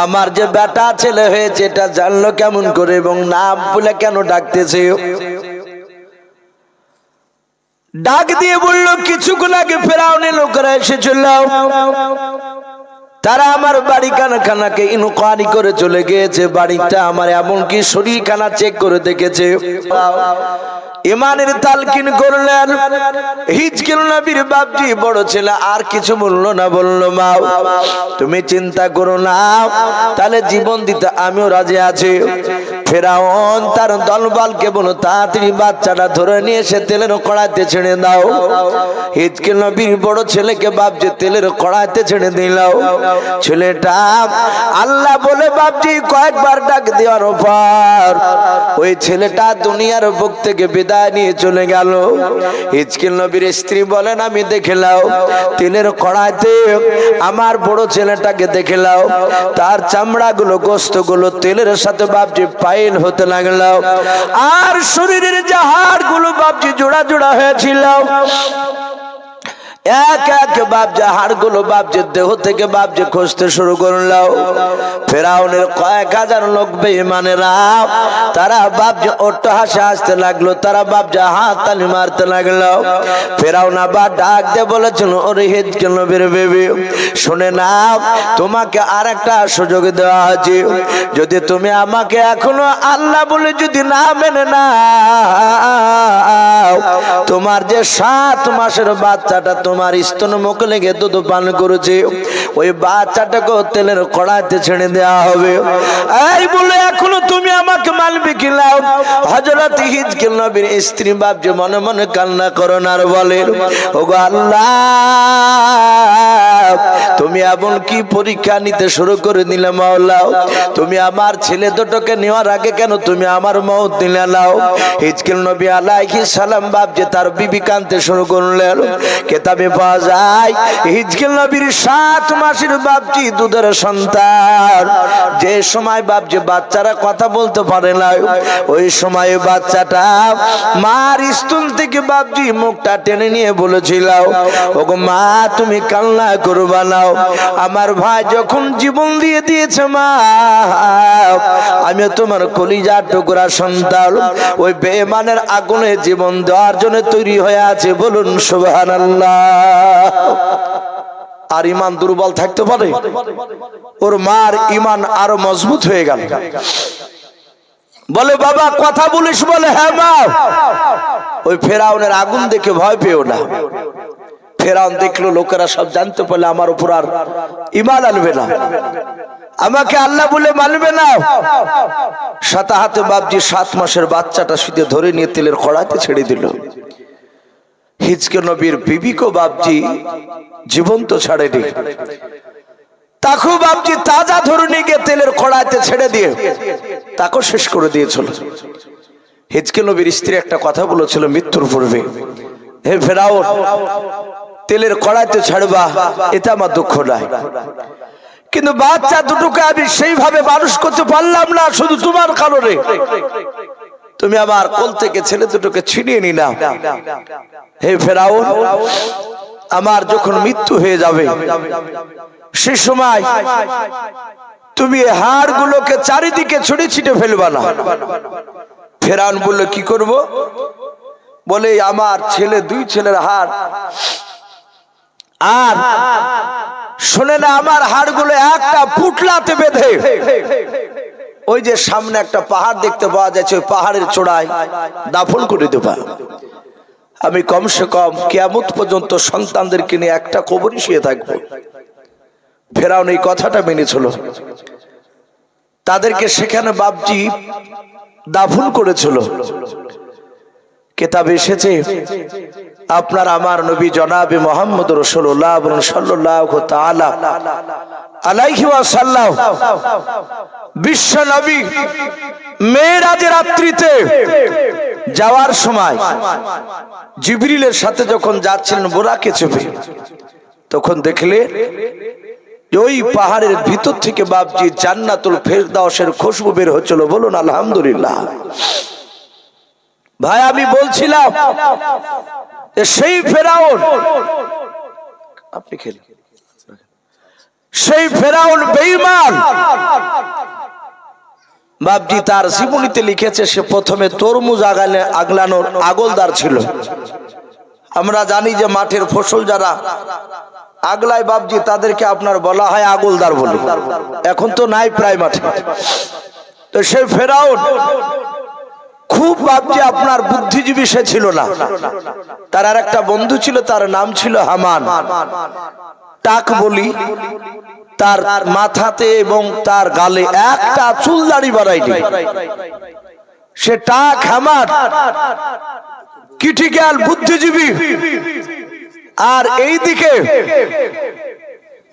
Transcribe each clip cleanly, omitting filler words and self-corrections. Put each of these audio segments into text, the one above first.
আমার যে বেটা ছেলে হয়েছে এটা জানলো কেমন করে এবং নাম বলে কেন ডাকতেছে? ডাক দিয়ে বলল, কিছুক্ষণ আগে ফেরাউনের লোকেরা এসেছিল, তারা আমার বাড়ি খানাকে ইনকোয়ারি করে চলে গিয়েছে। বাড়িটা আমার এমনকি শরীরখানা চেক করে দেখেছে। ইমানের তালকিন করলেন। হিজকিল নবীর বাপজি বড় ছেলে আর কিছু বললো না, বললো মা তুমি চিন্তা করো না, তাহলে জীবন দিতে আমিও রাজি আছি। ফেরাউন তার দলবলকে বলো, তাড়াতাড়ি বাচ্চাটা ধরে নিয়ে এসে তেলের কড়াইতে ছেড়ে দাও। হিজকিল নবীর বড় ছেলেকে বাপজি তেলের কড়াইতে ছেড়ে দিল। ছেলেটা আল্লাহ বলে বাপজি কয়েকবার ডাক দেওয়ার পর ওই ছেলেটা দুনিয়ার বুক থেকে বিদায় নিয়ে চলে গেল। হিজকিল নবীর স্ত্রী বলেন, আমি দেখলাম তেলের কড়াইতে আমার বড় ছেলেটাকে দেখলাম, তার চামড়াগুলো গোস্তগুলো তেলের সাথে বাপজি পাইল হতে লাগলো, আর শরীরের যে হাড়গুলো বাপজি জোড়া জোড়া হয়েছিল এক এক বাপজি হাড়গুলো বাপজি দেহ থেকে বাপজি খসতে শুরু করলো। ফেরাউনের কয়েক হাজার লোক বেঈমানেরা তারা বাপজি অট্টহাসে হাসতে লাগলো, তারা বাপজি হাত তালি মারতে লাগলো। ফেরাউন আবার ডাক দিয়ে বলেছিল, ওরে হিজকিল নবীর বেবি শুনে নাও, তোমাকে আর একটা সুযোগ দেওয়া হয়েছে। যদি তুমি আমাকে এখনো আল্লাহ বলে যদি না মেনে নাও, তোমার যে 7 মাসের বাচ্চাটা তোমার স্তন মুখে লেগে দুধ পান করেছে, ওই বাচ্চাটাকে তেলের কড়াইতে ছেড়ে দেওয়া হবে। এই বলে এখনো তুমি আমাকে মানবে কি নাও? হযরত হিজকিল নবীর স্ত্রী বাপজি মনে মনে কান্না করেন আর বলেন, ওগো আল্লাহ, তুমি এমন কি পরীক্ষা নিতে শুরু করে দিলে মাওলা? তুমি আমার ছেলে দুটোকে নেওয়ার আগে কেন তুমি আমার মওত দিলে নাও? হিজকিল নবী আলাইহিস সালাম বাপজি তার বিবি কাঁদতে শুরু করলেন। কিতাবে পাওয়া যায় হিজকিল নবীর 7 মাসের বাপজি দুধের সন্তান, যে সময় বাপজি বাচ্চারা কথা বলতে পারে না, ওই সময় বাচ্চাটা মার স্তন থেকে বাপজি মুখটা টেনে নিয়ে বলেছিল, ওগো মা তুমি কান্না করবা না, আমার ভাই যখন জীবন দিয়ে দিয়েছে মা, আমি তোমার কলিজার টুকরা সন্তান ওই বেঈমানের আগুনে জীবন দেওয়ার জন্য তৈরি হয়ে আছে। বলুন সুবহানাল্লাহ। আর ইমান দুর্বল থাকতে পারে? ওর মার ইমান আরো মজবুত হয়ে গেল। বলে বাবা কথা বলিস? বলে হ্যাঁ মা। ওই ফেরাউনের আগুন দেখে ভয় পেও না। ফেরাউন দেখলো লোকেরা সব জানতে পারলে আমার উপর আর ইমান আনবে না, আমাকে আল্লাহ বলে মানবে না। সাথে হাতে বাপজি 7 মাসের বাচ্চাটা শুধু ধরে নিয়ে তেলের কড়াইতে ছেড়ে দিল। হিজকিল নবীর বিবিকে বাপজি জীবন্ত ছাড়েনি, তাকে বাপজি তাজা ধরে নিয়ে গিয়ে তেলের কড়াইতে ছেড়ে দিয়ে তাকে শেষ করে দিয়েছিল। হিজকিল নবীর স্ত্রী একটা কথা বলেছিল মৃত্যুর পূর্বে, হে ফেরাউন, তেলের কড়াইতে ছাড়বা এটা আমার দুঃখ নাই, কিন্তু বাচ্চা দুটোকে আমি সেইভাবে মানুষ করতে পারলাম না শুধু তোমার কারণে। তুমি আমার কোল থেকে ছেলে দুটোকে ছিনিয়ে নি না। হে ফেরাউন, আমার যখন মৃত্যু হয়ে যাবে সে সময় তুমি হাড়গুলোকে চারিদিকে ছড়িয়ে ছিটে ফেলবা না। ফেরাউন বলল কি করব? বলে আমার ছেলে 2 ছেলের হাড়, আর শোনে না আমার হাড়গুলো একটা পুটলাতে বেঁধে ওই যে সামনে একটা পাহাড় দেখতে পাওয়া যাচ্ছে, ওই পাহাড়ের চূড়ায় দাফন করে দেবা। আমি কমসে কম কিয়ামত পর্যন্ত সন্তানদেরকে নিয়ে একটা কবরে শুয়ে থাকবো। ফেরাউন এই কথাটা মেনেছিল, তাদেরকে সেখানে বাপজি দাফন করেছিল। কিতাবে এসেছে আপনার আমার নবী জনাবে মুহাম্মদ রাসূলুল্লাহ সাল্লাল্লাহু তাআলা আলাইহি ওয়াসাল্লাম বিশ্ব নবী মেরাজের রাত্রিতে যাওয়ার সময় জিবরিলের সাথে যখন যাচ্ছিলেন বুরাকে চেপে, তখন দেখলে ওই পাহাড়ের ভিতর থেকে বাপজি জান্নাতুল ফেরদাউসের খুশবু বের হচ্ছিল। বলুন আলহামদুলিল্লাহ। ভাই আমি বলছিলাম সেই ফেরাউন, আপনি খেলেন, সেই ফেরাউন বেঈমান বাপজি তার জীবনীতে লিখেছে সে প্রথমে তরমুজ আগলানোর আগলদার ছিল। আমরা জানি যে মাঠের ফসল যারা আগলায় বাপজি তাদেরকে আপনার বলা হয় আগলদার বলে। এখন তো নাই প্রায় মাঠে। তো সেই ফেরাউন খুব বাপজি আপনার বুদ্ধিজীবী সে ছিল না। তার আর একটা বন্ধু ছিল, তার নাম ছিল হামান। টাক বলি, তার মাথাতে এবং তার গালে একটা চুল দাড়ি বাড়ায়নি। সে টাক হামান ক্রিটিক্যাল বুদ্ধিজীবী। আর এইদিকে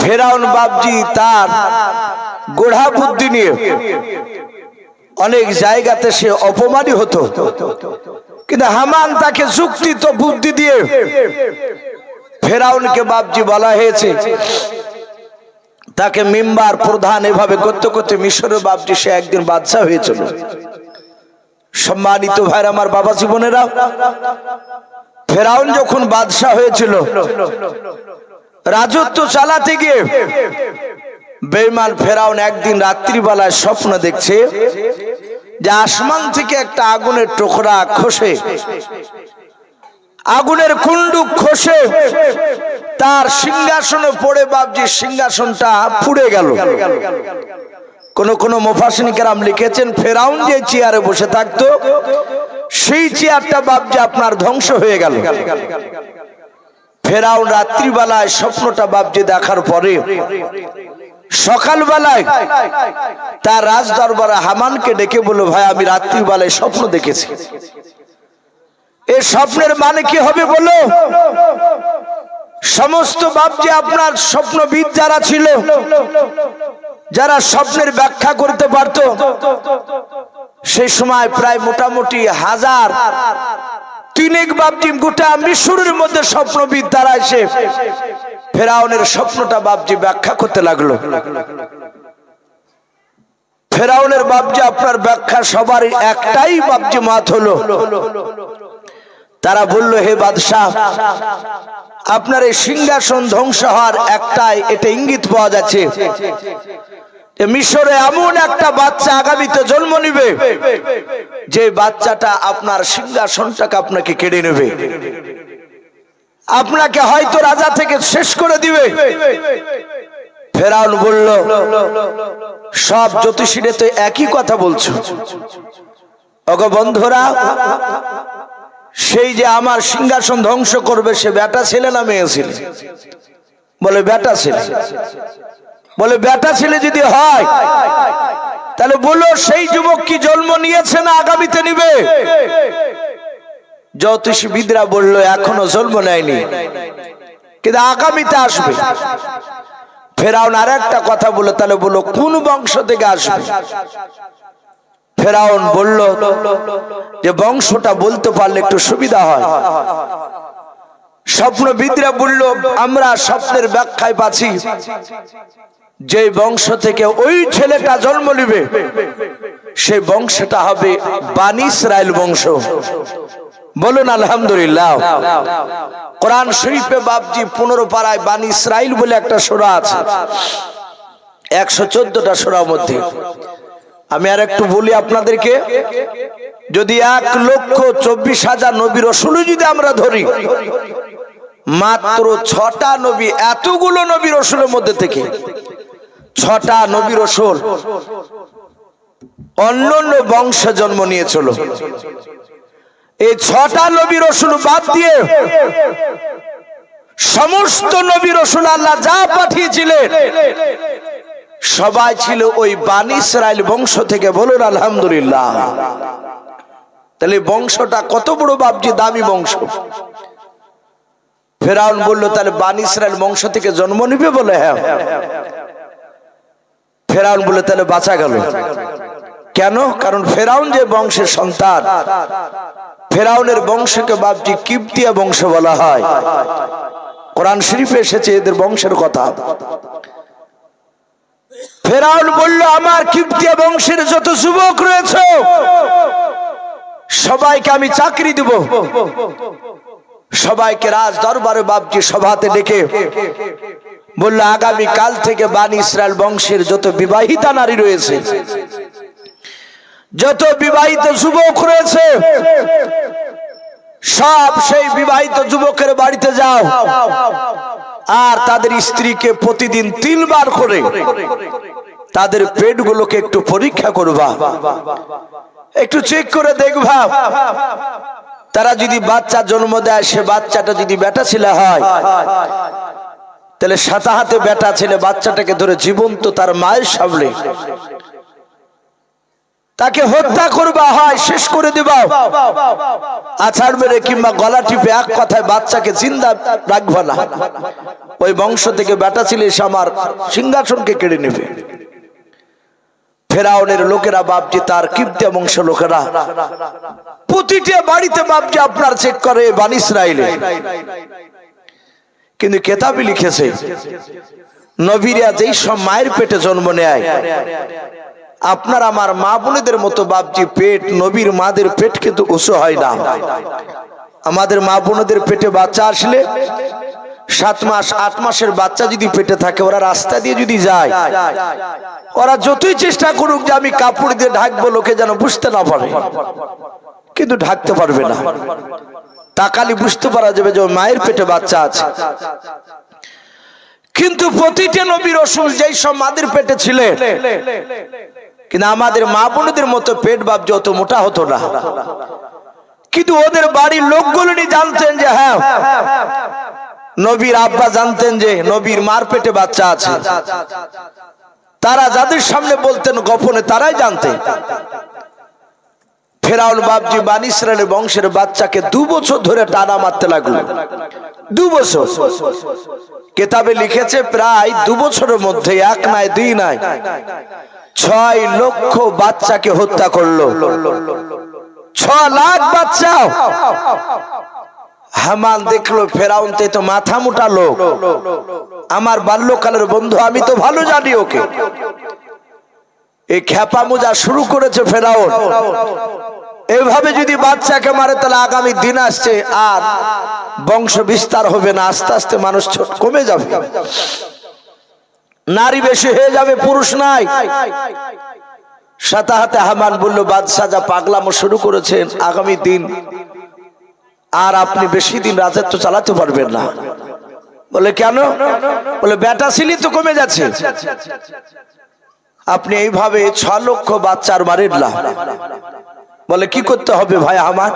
ফেরাউন বাপজি তার গোড়া বুদ্ধি নিয়ে অনেক জায়গাতে সে অপমানী হতো, কিন্তু হামান তাকে যুক্তি তো বুদ্ধি দিয়ে ফেরাউনকে বাপজি বলা হয়েছে তাকে মেম্বার প্রধান এভাবে করতে করতে মিশরের বাপজি সে একদিন বাদশা হয়েছিল। সম্মানিত ভাইরা আমার, বাবা জীবনেরা, ফেরাউন যখন বাদশা হয়েছিল রাজত্ব চালাতে গিয়ে বেঈমান ফেরাউন একদিন রাত্রিবেলায় স্বপ্ন দেখছে যে আসমান থেকে একটা আগুনের টুকরা খসে, আগুনের কুণ্ডুক খসে তার সিংহাসনে পড়ে বাপজি সিংহাসনটা পুড়ে গেল। কোন মুফাসসির কেরাম লিখেছেন ফেরাউন যে চেয়ারে বসে থাকতো সেই চেয়ারটা বাপজি আপনার ধ্বংস হয়ে গেল। ফেরাউন রাত্রিবেলায় স্বপ্নটা বাপজি দেখার পরে সকালবেলায় তার রাজ দরবারে হামানকে ডেকে বলল, ভাই আমি রাত্রিবেলায় স্বপ্ন দেখেছি, এই স্বপ্নের মানে কি হবে বলো। সমস্ত বাপজি আপনার স্বপ্নবিদ যারা ছিল, যারা স্বপ্নের ব্যাখ্যা করতে পারত, সেই সময় প্রায় মোটামুটি 1000 বাপজি গোটা মিশরের মধ্যে স্বপ্নবিদ তারা এসে ফেরাউনের স্বপ্নটা বাপজি ব্যাখ্যা করতে লাগলো। ফেরাউনের বাপজি আপনার ব্যাখ্যা সবার একটাই বাপজি মত হলো। তারা বলল, হে বাদশাহ, আপনার এই সিংহাসন ধ্বংস হওয়ার একটাই এটা ইঙ্গিত পাওয়া যাচ্ছে, মিশরে এমন একটা বাচ্চা আগামীতে জন্ম নিবে যে বাচ্চাটা আপনার সিংহাসনটাকে আপনাকে কেড়ে নেবে, আপনাকে হয়তো রাজা থেকে শেষ করে দিবে। ফেরাউন বলল, সব জ্যোতিষীরা তো একই কথা বলছো। ওগো বন্ধুরা, সেই যে আমার সিংহাসন ধ্বংস করবে সে বেটা ছেলে না মেয়ে ছেলে? বলে বেটা ছেলে। বলে বেটা ছেলে যদি হয় তাহলে বলো সেই যুবক কি জন্ম নিয়েছে না আগামীতে নিবে? জ্যোতিষবিদরা বলল এখনো জন্ম নেয়নি, কিন্তু আগামীতে আসবে। ফেরাউন আর একটা কথা বলল, তাহলে বলো কোন বংশ থেকে আসবে? ফেরাউন বলল যে বংশটা বলতে পারলে একটু সুবিধা হয়। স্বপ্নবিদরা বলল আমরা স্বপ্নের ব্যাখ্যায় পাচ্ছি যে বংশ থেকে ওই ছেলেটা জন্ম নিবে সেই বংশটা হবে বানি ইসরাইল বংশ। বলুন আলহামদুলিল্লাহ। কোরআন শরীফে বাপজি 15 পারায় বানি ইসরাইল বলে একটা সূরা আছে, 114টা সূরার মধ্যে। আমি আর একটু বলি আপনাদেরকে, যদি 1,24,000 নবী রাসূল যদি আমরা ধরি, মাত্র 6টা নবী, এতগুলো নবী রাসূলের মধ্যে থেকে 6টা নবী রাসূল অন্যান্য বংশে জন্ম নিয়েছিল। এই 6টা নবী রাসূল বাদ দিয়ে সমস্ত নবী রাসূল আল্লাহ যা পাঠিয়েছিলেন সবাই ছিল ওই বানি ইসরাইল বংশ থেকে। বলুন আলহামদুলিল্লাহ। তাহলে বংশটা কত বড় বাপজি দামি বংশ। ফেরাউন বলল তাহলে বানি ইসরাইল বংশ থেকে জন্ম নিবে? বলে হ্যাঁ। ফেরাউন বলল তাহলে বাঁচা গেল। কেন? কারণ ফেরাউন যে বংশের সন্তান, ফেরাউনের বংশকে বাপজি কিপ্তিয়া বংশ বলা হয়। কোরআন শরীফে এসেছে এদের বংশের কথা। ফেরাউন বলল আমার কিপ্তিয়া বংশের যত যুবক রয়েছে সবাইকে আমি চাকরি দেব। সবাইকে রাজ দরবারে বাপজি সভাতে ডেকে বলল আগামী কাল থেকে বানি ইসরাইল বংশের যত বিবাহিতা নারী রয়েছে যত বিবাহিত যুবক রয়েছে সব সেই বিবাহিত যুবকের বাড়িতে যাও আর তাদের স্ত্রীকে প্রতিদিন 3 বার করে তাদের পেটগুলোকে একটু পরীক্ষা করবা, একটু চেক করে দেখবা। তারা যদি বাচ্চা জন্ম দেয়, সে বাচ্চাটা যদি বেটা ছেলে হয়, তাহলে সাথে হাতে বেটা ছেলে বাচ্চাটাকে ধরে জীবন্ত তার মায়ের সামনে তাকে হত্যা করবা, হয় শেষ করে দিবা, আছাড় মেরে কিংবা গলা টিপে এক কথায় বাচ্চাকে জিন্দা রাখবা না। ওই বংশ থেকে বেটা ছেলে এসে আমার সিংহাসনকে কেড়ে নেবে। ফেরাউনের লোকেরা বাপজি, তার কিপ্তিয়া বংশ লোকেরা প্রতিটা বাড়িতে বাপজি আপনার চেক করে বনি ইসরাইলে। কিন্তু কেতাবে লিখেছে নবীরা যেই সব মায়ের পেটে জন্ম নেয়, আপনার আমার মা বোনেদের মতো বাপজি পেট, নবীর মাদের পেট কিন্তু উঁচু হয় না। আমাদের মা বোনেদের পেটে বাচ্চা আসলে 7 মাস 8 মাসের বাচ্চা যদি পেটে থাকে, ওরা রাস্তা দিয়ে যদি যায়, ওরা যতই চেষ্টা করুক যে আমি কাপড় দিয়ে ঢাকবো লোকে যেন বুঝতে না পারে, কিন্তু ঢাকতে পারবে না। তাকালি বুঝতে পারা যাবে যে মায়ের পেটে বাচ্চা আছে। কিন্তু প্রতিটা নবীর রাসূল যেই সব মাদের পেটে ছিলেন, কিন্তু আমাদের মা বোনদের মতো পেট বাপ যত মোটা হতো না। কিন্তু ওদের বাড়ির লোকগুলো জানতেন যে হ্যাঁ, নবীর আব্বা জানতেন যে নবীর মার পেটে বাচ্চা আছে। তারা যাদের সামনে বলতেন গোপনে, তারাই জানতেন। ফেরাউন বাপজি বনি ইসরাইলের বংশের বাচ্চাকে 2 বছর ধরে টানা মারতে লাগলো। 2 বছর কেতাবে লিখেছে, প্রায় 2 বছরের মধ্যে 1 নয় 2 নয় 6 লক্ষ বাচ্চাকে হত্যা করলো। 6 লাখ বাচ্চা। হামান দেখলো ফেরাউন তো মাথা মোটা লোক, আমার বাল্যকালের বন্ধু, আমি তো ভালো জানি ওকে। এই খেপা মোজা শুরু করেছে ফেরাউন। এভাবে যদি বাচ্চাকে মারে তাহলে আগামী দিন আসছে আর বংশ বিস্তার হবে না, আস্তে আস্তে মানুষ কমে যাবে, নারী বেশি হয়ে যাবে, পুরুষ নাই। সাথে হাতে হামান বলল, বাদশাহ যা পাগলামো শুরু করেছেন, আগামী দিন আর আপনি বেশি দিন রাজত্ব চালাতে পারবেন না। বলে কেন? বলে বেটা ছেলে তো কমে যাচ্ছে, আপনি এইভাবে 6 লক্ষ বাচ্চার মারেন না। বলে কি করতে হবে ভাই আমার?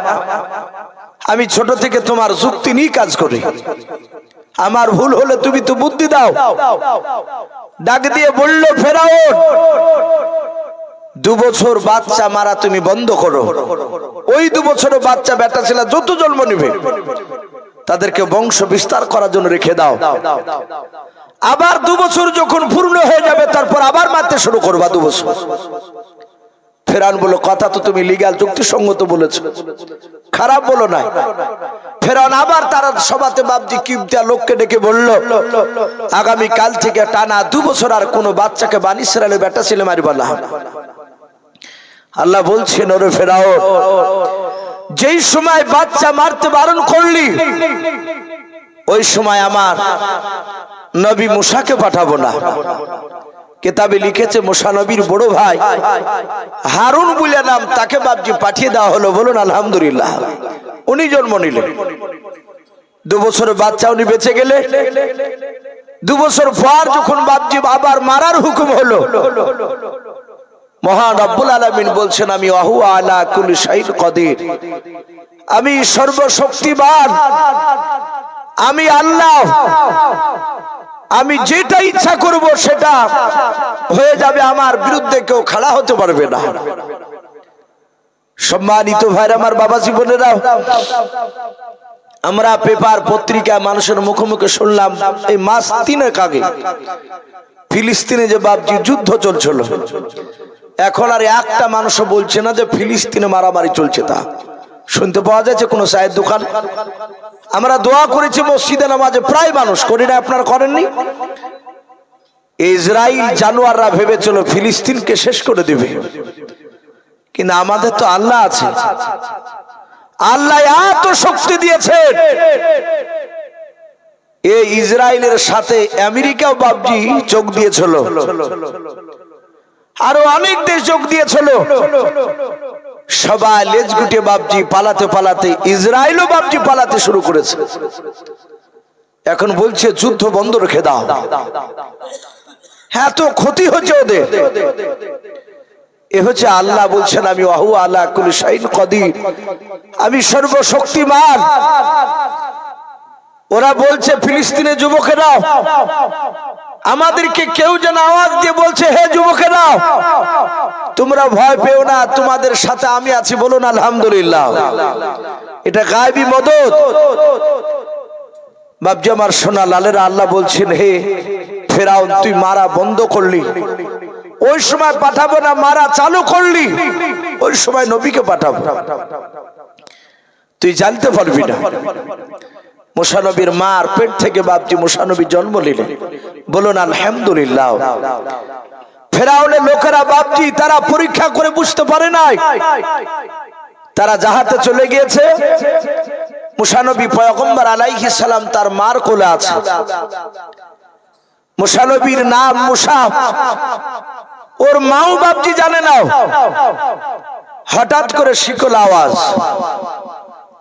আমি ছোট থেকে তোমার যুক্তি নিয়ে কাজ করি, আমার ভুল হলে তুমি তো বুদ্ধি দাও। ডাক দিয়ে বলল, ফেরাউন 2 বছর বাচ্চা মারা তুমি বন্ধ করো। ওই 2 বছরের বাচ্চা বেটা ছেলে যত জন্ম নেবে তাদেরকে বংশ বিস্তার করার জন্য রেখে দাও। আবার 2 বছর যখন পূর্ণ হয়ে যাবে তারপর আবার মারতে শুরু করবা 2 বছর। ফেরাউন বলল, কথা তো তুমি লিগ্যাল যুক্তিসঙ্গত বলেছো, খারাপ বলো না। ফেরাউন আবার তারা সভাতে বাপজি কিপ্তিয়া লোককে ডেকে বলল, আগামী কাল থেকে টানা 2 বছর আর কোনো বাচ্চাকে বনি ইসরাইলের বেটা ছেলে মারিবা না। আল্লাহ বলছেন, ওরে ফেরাউন, যেই সময় বাচ্চা মারতে বারণ করলি ওই সময় আমার নবী মুসাকে পাঠাবো না। কেতাবে লিখেছে মুসা নবীর বড় ভাই হারুন বলে নাম, তাকে বাপজি পাঠিয়ে দেওয়া হলো। বলুন আলহামদুলিল্লাহ। উনি জন্ম নিলেন, 2 বছরের বাচ্চা উনি বেঁচে গেলে। 2 বছর পর যখন বাপজি আবার মারার হুকুম হলো, মহান রব্বুল আলামিন বলছেন, আমি ওয়াহু আলা কুল্লি শাইইন কাদির, আমি সর্বশক্তিমান, আমি আল্লাহ, আমি যেটা ইচ্ছা করব সেটা হয়ে যাবে, আমার বিরুদ্ধে কেউ খাড়া হতে পারবে না। সম্মানিত ভাইরা আমার, বাবা জীবনেরা, আমরা পেপার পত্রিকা মানুষের মুখে মুখে শুনলাম এই মাস 3 আগে ফিলিস্তিনে যে বাপজি যুদ্ধ চলছিল, এখন আর একটা মানুষও বলছে না যে ফিলিস্তিনে মারামারি চলছে। তা শুনতে পাওয়া যাচ্ছে কোন চায়ের দোকান। আমরা দোয়া করেছি মসজিদে নামাজে, প্রায় মানুষ করি না, আপনারা করেননি। ইসরাইল জানোয়াররা ভেবেছিল ফিলিস্তিনকে শেষ করে দিবে, কিন্তু আমাদের তো আল্লাহ আছে, আল্লাহ এত শক্তি দিয়েছেন। এই ইসরায়েলের সাথে আমেরিকাও বাপজি চোখ দিয়েছিল। আরো অনেক দেশ যোগ দিয়েছিল, সবাই লেজ গুটে বাপজি পালাতে পালাতে ইসরায়েলও বাপজি পালাতে শুরু করেছে। এখন বলছে যুদ্ধ বন্ধ রেখে দাও, হ্যাঁ তো ক্ষতি হচ্ছে ওদের। এ হচ্ছে আল্লাহ বলছেন আমি ওয়াহু আলা কুল্লি শাইইন কদির, আমি সর্বশক্তিমান। ওরা বলছে ফিলিস্তিনের যুবকেরা, আমাদেরকে কেউ যেন আওয়াজ দিয়ে বলছে হে যুবকেরা তোমরা ভয় পেও না, তোমাদের সাথে আমি আছি, বলুন আলহামদুলিল্লাহ। এটা গায়বী মদদ। বাপজি আমার সোনা লালেরা, আল্লাহ বলছেন হে ফেরাউন তুই মারা বন্ধ করলি, ওই সময় পাঠাবো না, মারা চালু করলি, ওই সময় নবীকে পাঠাবো, তুই জানতে পারবি না। মুসা নবীর মার পেট থেকে বাপজি মুসা নবী জন্ম নিলেন, বলুন আলহামদুলিল্লাহ। ফেরাউনের লোকেরা বাপজি তারা পরীক্ষা করে বুঝতে পারে নাই, তারা জাহাতে চলে গিয়েছে। মুসা নবী পয়গম্বর আলাইহিস সালাম তার মার কোলে আছে। মুসা নবীর নাম মুসা, ওর মাও বাপজি জানে না। হঠাৎ করে শিকল আওয়াজ,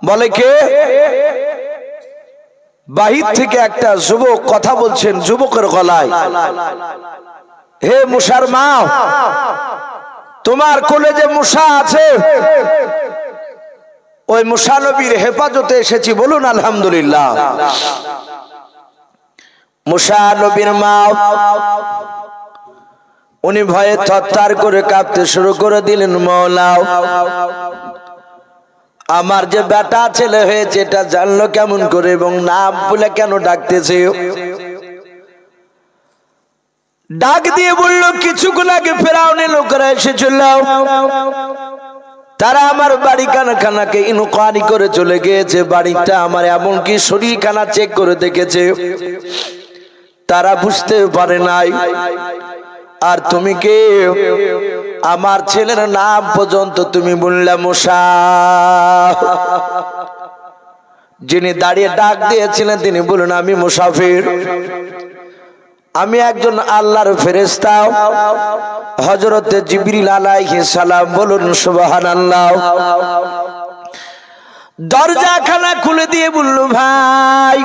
বলে কে? বাহির থেকে একটা যুবক কথা বলছেন যুবকের গলায়, হে মুসার মা, তোমার কোলে যে মুসা আছে ওই মুসা নবীর হেফাজতে এসেছি, বলুন আলহামদুলিল্লাহ। মুসা নবীর মা উনি ভয়ে থরথর করে কাঁপতে শুরু করে দিলেন, মওলা আমার যে বেটা ছেলে হয়েছে এটা জানলো কেমন করে এবং নাম বলে কেন ডাকতেছে? ডাক দিয়ে বলল কিছুক্ষণ আগে ফেরাউনের লোকেরা এসেছিল, তারা আমার বাড়ি খানাকে ইনকোয়ারি করে চলে গিয়েছে, বাড়িটা আমার এমনকি শরীরখানা চেক করে দেখেছে, তারা বুঝতে পারে নাই। আর তুমি কে? আমার ছেলের নাম পর্যন্ত তুমি বললে মুসা। যিনি দাঁড়িয়ে ডাক দিয়েছিলেন তিনি বললেন আমি মুসাফির, আমি একজন আল্লাহর ফেরেশতা হযরতে জিবরিল আলাইহিস সালাম, বলুন সুবহানাল্লাহ। দরজাখানা খুলে দিয়ে বলল ভাই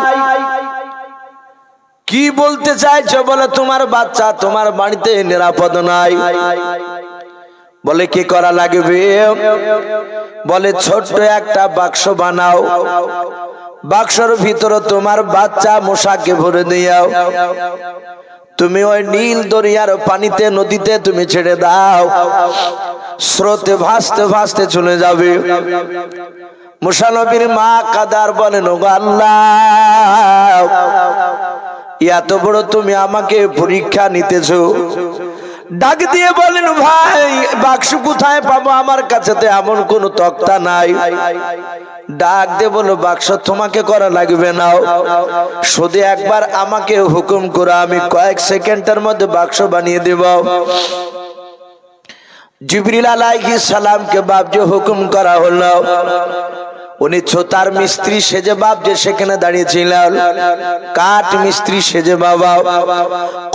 কি বলতে চাইছো? বলে তোমার বাচ্চা তোমার বাড়িতে নিরাপদ নাই। বলে কি করা লাগবে? বলে ছোট্ট একটা বাক্স বানাও, বাক্সের ভিতরে তোমার বাচ্চা মুসাকে ভরে দিও, তুমি ওই নীল দরিয়ার পানিতে নদীতে তুমি ছেড়ে দাও, স্রোতে ভাসতে ভাসতে চলে যাবে। মুসা নবীর মা কাদার বলেন ওগো আল্লাহ, এত বড় তুমি আমাকে পরীক্ষা নিতেছো। ডাক দিয়ে বলেন ভাই বাক্স কোথায় পাবো? আমার কাছে তো এমন কোন তক্তা নাই। ডাক দিয়ে বলো বাক্স তোমাকে করা লাগবে না, শুধু একবার আমাকে হুকুম করো, আমি কয়েক সেকেন্ডের মধ্যে বাক্স বানিয়ে দেব। জিবরিল আলাইহিস সালামকে বাপজি হুকুম করা হলো। উনি ছোটার মিস্ত্রি সেজে বাপ যে সেখানে দাঁড়িয়েছিলেন, কাঠ মিস্ত্রি সেজে বাবা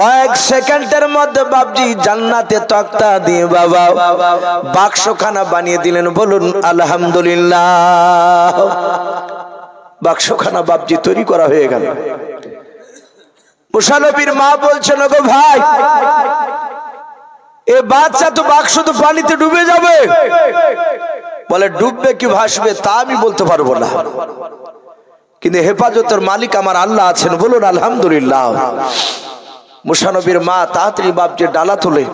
কয়েক সেকেন্ডের মধ্যে বাপজি জান্নাতে তক্তা দিয়ে বাবা বাক্সখানা বানিয়ে দিলেন, বলুন আলহামদুলিল্লাহ। বাক্সখানা বাপজি তৈরি করা হয়ে গেল। মুসা নবীর মা বলছেন গো ভাই এ বাচ্চা তো বাক্স তো পানিতে ডুবে যাবে। বলে ডুববে কি ভাসবে তা আমি বলতে পারবো না, কিন্তু হেফাজতের মালিক আমার আল্লাহ আছেন, বলুন আলহামদুলিল্লাহ। মুসা নবীর মা তাড়াতাড়ি বাপজি ডালা তুলে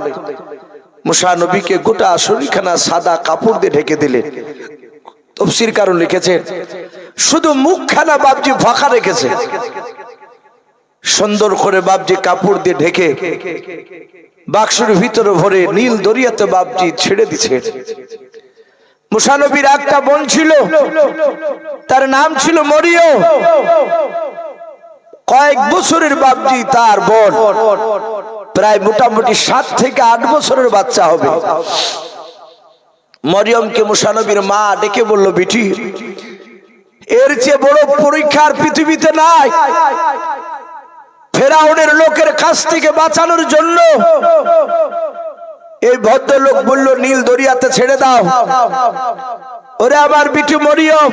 মুসা নবীকে গোটা শরীরখানা সাদা কাপড় দিয়ে ঢেকে দিলেন। তাফসীর কারণ লিখেছেন শুধু মুখখানা বাপজি ফাঁকা রেখেছে, সুন্দর করে বাপজি কাপড় দিয়ে ঢেকে বাক্সের ভিতরে ভরে নীল দরিয়াতে বাপজি ছেড়ে দিচ্ছে। মুসা নবীর একটা বোন ছিল, তার নাম ছিল মরিয়ম। কয়েক বছরের বাপজি তার বোন, প্রায় মোটামুটি 7 থেকে 8 বছরের বাচ্চা হবে। মরিয়মকে মুসা নবীর মা ডেকে বলল বিটি এর চেয়ে বড় পরীক্ষার পৃথিবীতে নাই। ফেরাউনের লোকের কাছ থেকে বাঁচানোর জন্য এই ভদ্রলোক বলল নীল দরিয়াতে ছেড়ে দাও। ওরে আমার বিটি মরিয়ম,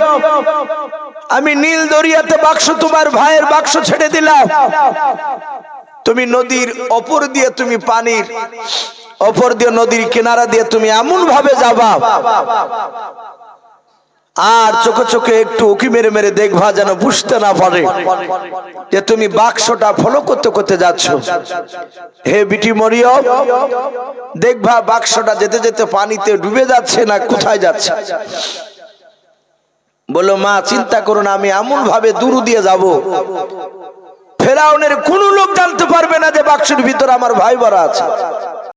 আমি নীল দরিয়াতে বাক্স, তোমার ভাইয়ের বাক্স ছেড়ে দিলাম। তুমি নদীর অপর দিয়ে, তুমি পানির অপর দিয়ে, নদীর কিনারা দিয়ে তুমি এমন ভাবে যাবা, আর চোখে চোখে একটু উকি মেরে মেরে দেখবা যেন বুঝতে না পারে যে তুমি বাক্সটা ফলো করতে করতে যাচ্ছ। হে বিটি মরিয়ম, দেখবা বাক্সটা যেতে যেতে পানিতে ডুবে যাচ্ছে না কোথায় যাচ্ছে। বলো মা চিন্তা করো না, আমি এমন ভাবে দূর দিয়ে যাব ফেরাউনের কোন লোক জানতে পারবে না যে বাক্সের ভিতর আমার ভাই ভরা আছে।